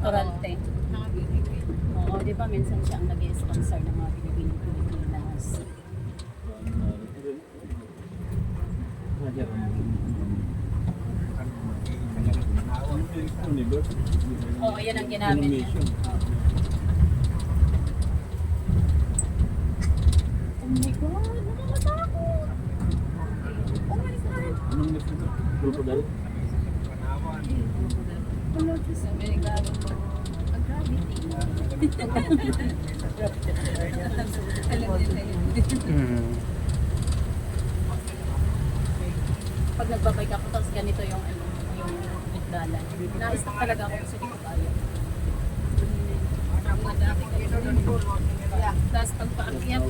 restaurante. Oo, di ba minsan siya ang nag-sponsor ng mga Pilipinas. Oo, yan ang ginamit niya. Oh my God, nakakatakot! Oh my God! Anong next nito? Crocodile? Hello, Diyos Amerikano po. Gravity. Alam niyo na yun. Pag nagbabike ako, tapos ganito yung dalan. Na-stuck talaga ako kasi di ko kaya. Tapos pag paakyat,